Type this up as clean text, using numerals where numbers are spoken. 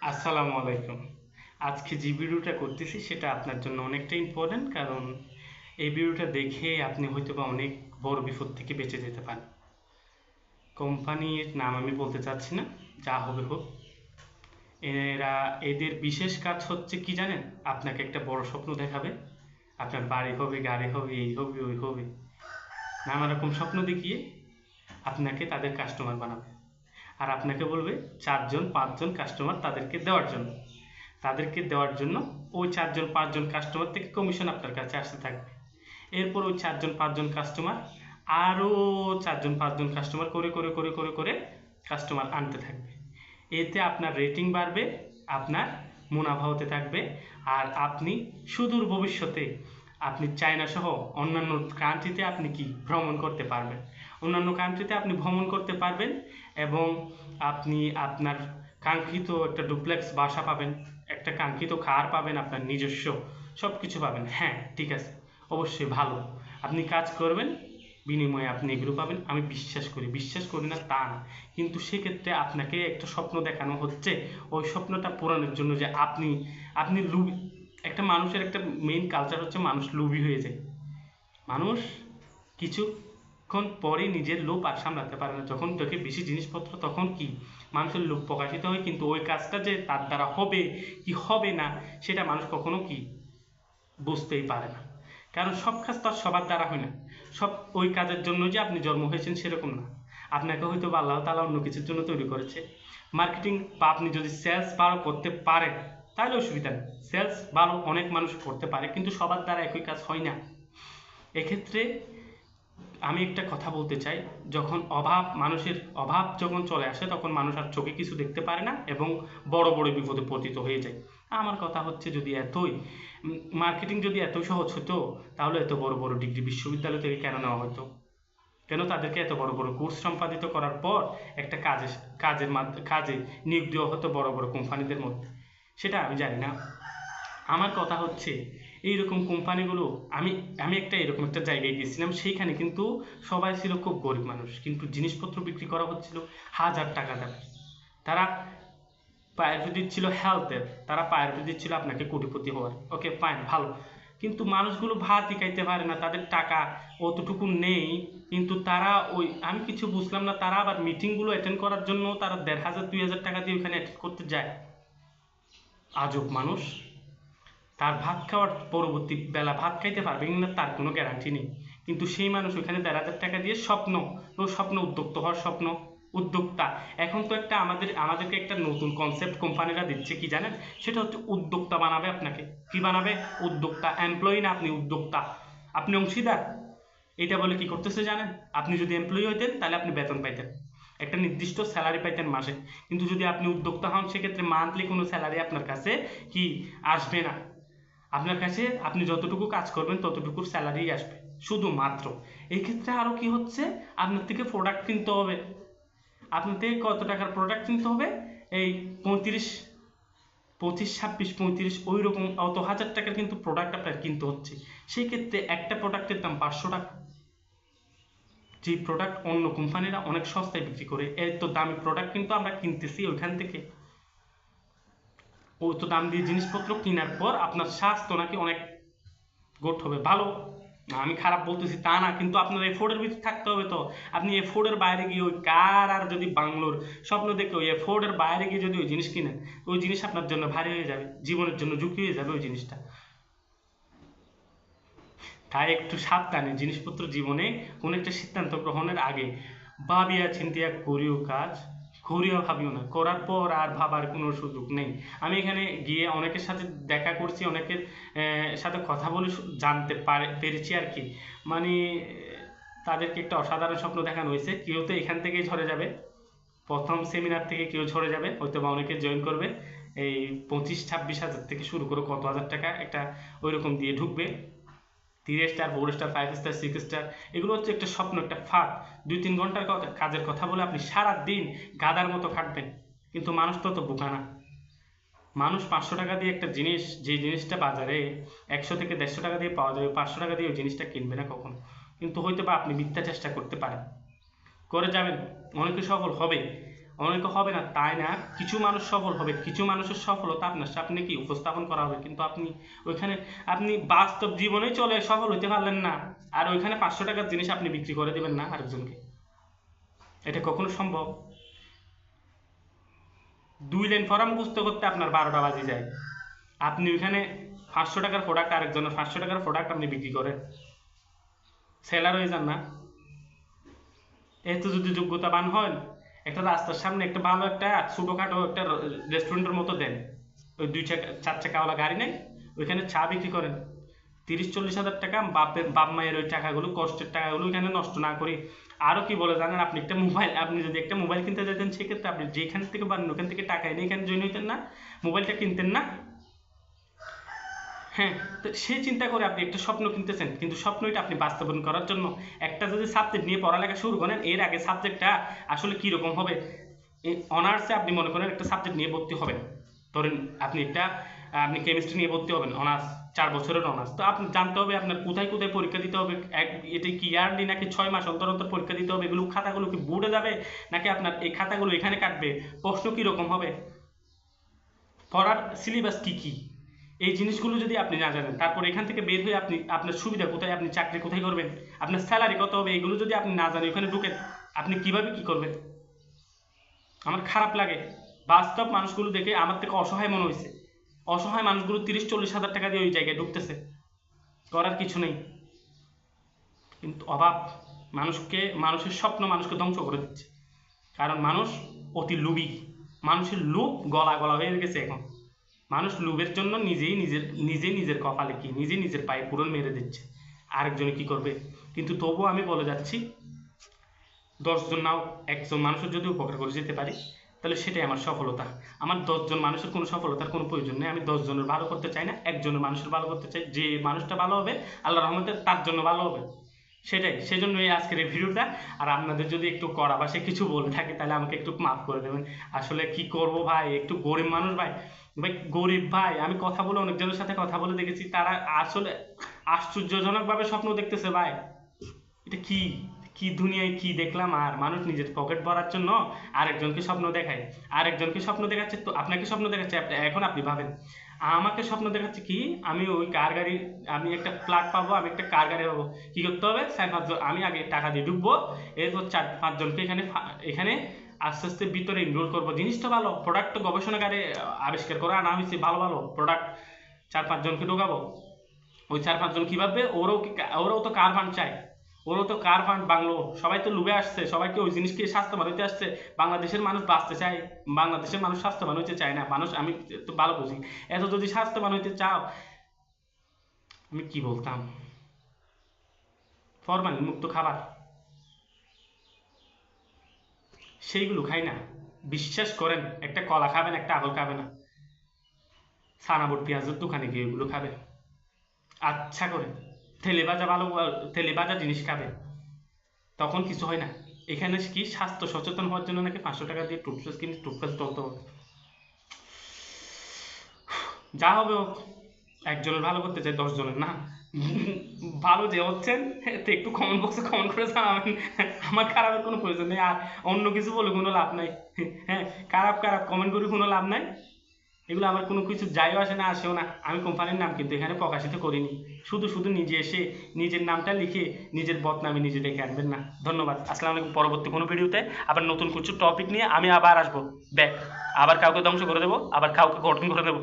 আসসালামু আলাইকুম। আজকে যে ভিডিওটা করতেছি সেটা আপনার জন্য অনেকটা ইম্পর্ট্যান্ট, কারণ এই ভিডিওটা দেখে আপনি হয়তোবা অনেক বড় বিপদ থেকে বেঁচে যেতে পারেন। কোম্পানির নাম আমি বলতে চাচ্ছি না, যা হবে হোক। এরা এদের বিশেষ কাজ হচ্ছে কি জানেন? আপনাকে একটা বড় স্বপ্ন দেখাবে, আপনার বাড়ি হবে, গাড়ি হবে, এই হবে, ওই হবে, নানা রকম স্বপ্ন দেখিয়ে আপনাকে তাদের কাস্টমার বানাবে। আর আপনাকে বলবে 4 জন 5 জন কাস্টমার তাদেরকে দেওয়ার জন্য ওই 4 জন 5 জন কাস্টমার থেকে কমিশন আপনার কাছে আসতে থাকবে। এরপর ওই 4 জন 5 জন কাস্টমার আরও 4 জন 5 জন কাস্টমার করে করে করে করে করে কাস্টমার আনতে থাকবে। এতে আপনার রেটিং বাড়বে, আপনার মুনাফা হতে থাকবে। আর আপনি সুদূর ভবিষ্যতে আপনি চায়না সহ অন্যান্য কান্ট্রিতে আপনি কি ভ্রমণ করতে পারবেন, অন্যান্য কান্ট্রিতে আপনি ভ্রমণ করতে পারবেন। এবং আপনি আপনার কাঙ্ক্ষিত একটা ডুপ্লেক্স বাসা পাবেন, একটা কাঙ্ক্ষিত কার পাবেন, আপনার নিজস্ব সব কিছু পাবেন। হ্যাঁ, ঠিক আছে, অবশ্যই ভালো। আপনি কাজ করবেন, বিনিময়ে আপনি এগুলো পাবেন। আমি বিশ্বাস করি না তা না, কিন্তু সেক্ষেত্রে আপনাকে একটা স্বপ্ন দেখানো হচ্ছে। ওই স্বপ্নটা পূরণের জন্য যে আপনি আপনি লুবি। একটা মানুষের একটা মেইন কালচার হচ্ছে মানুষ লুবি হয়ে যায়। মানুষ কিছুক্ষণ পরে নিজের লোভ আর সামলাতে পারে না, যখন দেখে বেশি জিনিসপত্র তখন কি মানুষের লোভ প্রকাশিত হয়। কিন্তু ওই কাজটা যে তার দ্বারা হবে কি হবে না সেটা মানুষ কখনো কি বুঝতেই পারে না। কারণ সব কাজ তো আর সবার দ্বারা হয় না। সব ওই কাজের জন্য যে আপনি জন্ম হয়েছেন সেরকম না। আপনাকে হয়তো বা আল্লাহ তাআলা অন্য কিছুর জন্য তৈরি করেছে। মার্কেটিং বা আপনি যদি সেলস ভালো করতে পারেন তাহলে অসুবিধা নেই। সেলস ভালো অনেক মানুষ করতে পারে, কিন্তু সবার দ্বারা একই কাজ হয় না। এক্ষেত্রে আমি একটা কথা বলতে চাই, যখন মানুষের অভাব যখন চলে আসে তখন মানুষ আর চোখে কিছু দেখতে পারে না এবং বড় বড় বিপদে পতিত হয়ে যায়। আমার কথা হচ্ছে, যদি এতই মার্কেটিং যদি এত সহজ হতো তাহলে এত বড় বড় ডিগ্রি বিশ্ববিদ্যালয় থেকে কেন নেওয়া হতো? কেন তাদেরকে এত বড় বড় কোর্স সম্পাদিত করার পর একটা কাজে নিয়োগ দেওয়া হতো বড় বড় কোম্পানিদের মধ্যে? সেটা আমি জানি না। আমার কথা হচ্ছে, এইরকম কোম্পানিগুলো, আমি আমি এরকম একটা জায়গায় গেছিলাম, সেইখানে কিন্তু সবাই ছিল খুব গরিব মানুষ, কিন্তু জিনিসপত্র বিক্রি করা হচ্ছিল 1000 টাকা দামে। তারা প্রায়োরিটি দিচ্ছিল হেলথের, তারা প্রায়োরিটি দিচ্ছিল আপনাকে কোটিপতি হওয়ার। ওকে, ফাইন, ভালো। কিন্তু মানুষগুলো ভাতই খাইতে পারে না, তাদের টাকা অতটুকু নেই। কিন্তু তারা আমি কিছু বুঝলাম না, তারা আবার মিটিংগুলো অ্যাটেন্ড করার জন্য তারা 1500 2000 টাকা দিয়ে ওখানে অ্যাটেন্ড করতে যায়। আজব মানুষ। তার ভাত খাওয়ার পরবর্তী বেলা ভাত খাইতে পারবে কিনা তার কোনো গ্যারান্টি নেই, কিন্তু সেই মানুষ ওইখানে 1500 টাকা দিয়ে স্বপ্ন উদ্যোক্তা হওয়ার স্বপ্ন। উদ্যোক্তা। এখন তো আমাদেরকে একটা নতুন কনসেপ্ট কোম্পানিরা দিচ্ছে, কি জানেন? সেটা হচ্ছে উদ্যোক্তা বানাবে আপনাকে। কি বানাবে? উদ্যোক্তা। এমপ্লয়ি না, আপনি উদ্যোক্তা, আপনি অংশীদার। এটা বলে কি করতেছে জানেন? আপনি যদি এমপ্লয়ি হইতেন তাহলে আপনি বেতন পাইতেন, একটা নির্দিষ্ট স্যালারি পাইতেন মাসে। কিন্তু যদি আপনি উদ্যোক্তা হন সেক্ষেত্রে মান্থলি কোনো স্যালারি আপনার কাছে কি আসবে না। আপনার কাছে আপনি যতটুকু কাজ করবেন ততটুকুর স্যালারি আসবে শুধুমাত্র। এই ক্ষেত্রে আরও কি হচ্ছে, আপনার থেকে প্রোডাক্ট কিনতে হবে। আপনার থেকে কত টাকার প্রোডাক্ট কিনতে হবে? এই 35, 25, 26, 35 ওই রকম অত হাজার টাকার কিন্তু প্রোডাক্ট আপনার কিনতে হচ্ছে। সেই ক্ষেত্রে একটা প্রোডাক্টের দাম 500 টাকা। যে প্রোডাক্ট অন্য কোম্পানিরা অনেক সস্তায় বিক্রি করে, এত দামি প্রোডাক্ট কিন্তু আমরা কিনতেছি ওইখান থেকে। অত দাম দিয়ে জিনিসপত্র কেনার পর আপনার স্বাস্থ্য নাকি অনেক গুড হবে, ভালো। আমি খারাপ বলতেছি তা না, কিন্তু আপনার এফোর্ডের ভিতরে থাকতে হবে তো। আপনি এফোর্ডের বাইরে গিয়ে ওই কার আর যদি বাংলোর স্বপ্ন দেখে ওই এফোর্ডের বাইরে গিয়ে যদি ওই জিনিস কিনেন, ওই জিনিস আপনার জন্য ভারী হয়ে যাবে, জীবনের জন্য ঝুঁকি হয়ে যাবে ওই জিনিসটা। তাই একটু সাবধানে জিনিসপত্র জীবনে কোনো একটা সিদ্ধান্ত গ্রহণের আগে ভাবিয়া চিন্তিয়া করিও কাজ, করিও ভাবিও না, করার পর আর ভাবার কোনো সুযোগ নেই। আমি এখানে গিয়ে অনেকের সাথে দেখা করছি, অনেকের সাথে কথা বলে পেরেছি আর কি। মানে তাদেরকে একটা অসাধারণ স্বপ্ন দেখানো হয়েছে, কেউ তো এখান থেকেই ঝরে যাবে, প্রথম সেমিনার থেকে কেউ ঝরে যাবে, হয়তো বা অনেকে জয়েন করবে। এই 25-26 হাজার থেকে শুরু করে কত হাজার টাকা একটা ওইরকম দিয়ে ঢুকবে। 3 স্টার, 4 স্টার, 5 স্টার, 6 স্টার, এগুলো হচ্ছে একটা স্বপ্ন, একটা ফাঁদ। 2-3 ঘন্টার কাজের কথা বলে আপনি সারা দিন গাদার মতো খাটবেন, কিন্তু মানুষ তত বোকা না। মানুষ 500 টাকা দিয়ে একটা জিনিস, যে জিনিসটা বাজারে 100 থেকে 150 টাকা দিয়ে পাওয়া যাবে, 500 টাকা দিয়ে ওই জিনিসটা কিনবে না কখনো। কিন্তু হয়তো বা আপনি মিথ্যা চেষ্টা করতে পারেন, করে যাবেন, অনেকে সফল হবে। অনেকে হবে না তাই না, কিছু মানুষ সফল হবে, কিছু মানুষের সফলতা আপনার সামনে কি উপস্থাপন করা হবে, কিন্তু আপনি ওইখানে আপনি বাস্তব জীবনেই চলে সফল হইতে পারলেন না, আর ওইখানে 500 টাকার জিনিস আপনি বিক্রি করে দেবেন না আরেকজনকে? এটা কখনো সম্ভব? 2 লাইন পড়া মুখস্থ করতে আপনার 12টা বাজে যায়, আপনি ওইখানে 500 টাকার প্রোডাক্ট আরেকজনের 500 টাকার প্রোডাক্ট আপনি বিক্রি করেন, সেলার হয়ে যান না? এত যদি যোগ্যতাবান হন, একটা রাস্তার সামনে একটা ভালো একটা ছোটখাটো একটা রেস্টুরেন্টের মতো দেন, ওই 2 চাকা 4 চাকাওয়ালা গাড়ি নেই, ওইখানে চা বিক্রি করেন, 30-40 হাজার টাকা বাপ মায়ের ওই টাকাগুলো, কষ্টের টাকাগুলো ওইখানে নষ্ট না করি। আরও কি বলে জানেন, আপনি একটা মোবাইল, আপনি যদি একটা মোবাইল কিনতে যেতেন, সেক্ষেত্রে আপনি যেখান থেকে পারেন ওখান থেকে টাকা এনে এখানে জয়েন হইতেন না, মোবাইলটা কিনতেন না? হ্যাঁ, তো সে চিন্তা করে আপনি একটা স্বপ্ন কিনতেছেন, কিন্তু স্বপ্নটা আপনি বাস্তবায়ন করার জন্য একটা যদি সাবজেক্ট নিয়ে পড়ালেখা শুরু করেন, এর আগে সাবজেক্টটা আসলে কীরকম হবে, অনার্সে আপনি মনে করেন একটা সাবজেক্ট নিয়ে ভর্তি হবেন, ধরেন আপনি কেমিস্ট্রি নিয়ে ভর্তি হবেন, অনার্স 4 বছরের অনার্স, তো আপনি জানতে হবে আপনার কোথায় কোথায় পরীক্ষা দিতে হবে, এটা কি ইয়ারলি নাকি 6 মাস অন্তর অন্তর পরীক্ষা দিতে হবে, এগুলো খাতাগুলো কি বোর্ডে যাবে নাকি আপনার এই খাতাগুলো এখানে কাটবে, প্রশ্ন কীরকম হবে, পড়ার সিলেবাস কি কি, এই জিনিসগুলো যদি আপনি না জানেন, তারপর এখান থেকে বের হয়ে আপনি আপনার সুবিধা কোথায়, আপনি চাকরি কোথায় করবেন, আপনার স্যালারি কত হবে, এগুলো যদি আপনি না জানেন ওখানে ঢুকেন, আপনি কিভাবে কি করবেন? আমার খারাপ লাগে বাস্তব মানুষগুলো দেখে, আমার থেকে অসহায় মনে হয়েছে, অসহায় মানুষগুলো 30-40 হাজার টাকা দিয়ে ওই জায়গায় ঢুকতেছে, করার কিছু নেই, কিন্তু অভাব মানুষের স্বপ্ন মানুষকে ধ্বংস করে দিচ্ছে, কারণ মানুষ অতি লোভী, মানুষের লোভ গলা গলা হয়ে গেছে এখন, মানুষ লোভের জন্য নিজেই নিজের কপালে কি নিজের পায়ে পুরন মেরে দিচ্ছে, আরেকজনে কি করবে? কিন্তু তবুও আমি বলে যাচ্ছি, 10 জন নাও, একজন মানুষের যদি উপকার করে যেতে পারি, তাহলে সেটাই আমার সফলতা। আমার 10 জন মানুষের কোনো সফলতার কোনো প্রয়োজন নেই, আমি 10 জনের ভালো করতে চাই না, একজনের মানুষের ভালো করতে চাই, যে মানুষটা ভালো হবে আল্লাহ রহমতে তার জন্য ভালো হবে, সেটাই, সেজন্যই আজকের এই ভিডিওটা। আর আপনাদের যদি একটু কড়া ভাষায় কিছু বলে থাকে তাহলে আমাকে একটু মাফ করে দেবেন, আসলে কি করব ভাই, একটু গরিব মানুষ ভাই, ভাই গরিব ভাই, আমি কথা বলে অনেকজনের সাথে কথা বলে দেখেছি, তারা আসলে আশ্চর্যজনকভাবে স্বপ্ন দেখতেছে ভাই, এটা কি কি দুনিয়ায় কি দেখলাম, আর মানুষ নিজের পকেট ভরার জন্য আরেকজনকে স্বপ্ন দেখায়, আরেকজনকে স্বপ্ন দেখাচ্ছে, তো আপনাকে স্বপ্ন দেখাচ্ছে, এখন আপনি ভাবেন আমাকে স্বপ্ন দেখাচ্ছে কি, আমি ওই কার গাড়ি, আমি একটা ফ্ল্যাট পাবো, আমি একটা কার গাড়ি পাবো, কি করতে হবে, 4-5 জন আমি আগে টাকা দিয়ে ঢুকবো, এরপর 4-5 জনকে এখানে এখানে আস্তে আস্তে ভিতরে ইনরোল করবো, জিনিসটা ভালো, প্রোডাক্ট গবেষণাগারে আবিষ্কার করে আনা হয়েছে, ভালো ভালো প্রোডাক্ট, 4-5 জনকে ঢোকাবো, ওই 4-5 জন কি ভাববে, ওরাও তো কার ফান্ড চায়, ওরাও তো কার ফান্ড বাংলো, সবাই তো লুবে আসছে, সবাইকে ওই জিনিসকে স্বাস্থ্যবান হইতে আসছে, বাংলাদেশের মানুষ বাঁচতে চায়, বাংলাদেশের মানুষ স্বাস্থ্যবান হইতে চায় না, মানুষ আমি তো ভালো বুঝি, এত যদি স্বাস্থ্যবান হইতে চাও, আমি কি বলতাম, ফরমালিন মুক্ত খাবার সেইগুলো খাই না, বিশ্বাস করেন, একটা কলা খাবেন, একটা আপেল খাবে না, ছানাবুট পেঁয়াজের দোকানে গিয়ে এগুলো খাবে, আচ্ছা করে তেলে ভাজা জিনিস খাবে, তখন কিছু হয় না। এখানে কি স্বাস্থ্য সচেতন হওয়ার জন্য নাকি 500 টাকা দিয়ে টুথপেস্ট কিনে টুথপেস্ট চলতে হবে, যা হবে হোক, একজনের ভালো করতে চাই 10 জনের না, ভালো যে হচ্ছেন তো একটু কমেন্ট বক্সে কমেন্ট করে জানাবেন, আমার খারাপের কোনো প্রয়োজন নেই, আর অন্য কিছু বলে কোনো লাভ নাই, হ্যাঁ, খারাপ খারাপ কমেন্ট করে কোনো লাভ নাই, এগুলো আমার কোনো কিছু যাইও আসে না, আসেও না, আমি কোম্পানির নাম কিন্তু এখানে প্রকাশিত করিনি, শুধু শুধু নিজে এসে নিজের নামটা লিখে নিজের বদনামে নিজে ডেকে আনবেন না। ধন্যবাদ, আসসালামু আলাইকুম। পরবর্তী কোনো ভিডিওতে আবার নতুন কিছু টপিক নিয়ে আমি আবার আসবো ব্যাক, আবার কাউকে ধ্বংস করে দেবো, আবার কাউকে গঠন করে দেবো।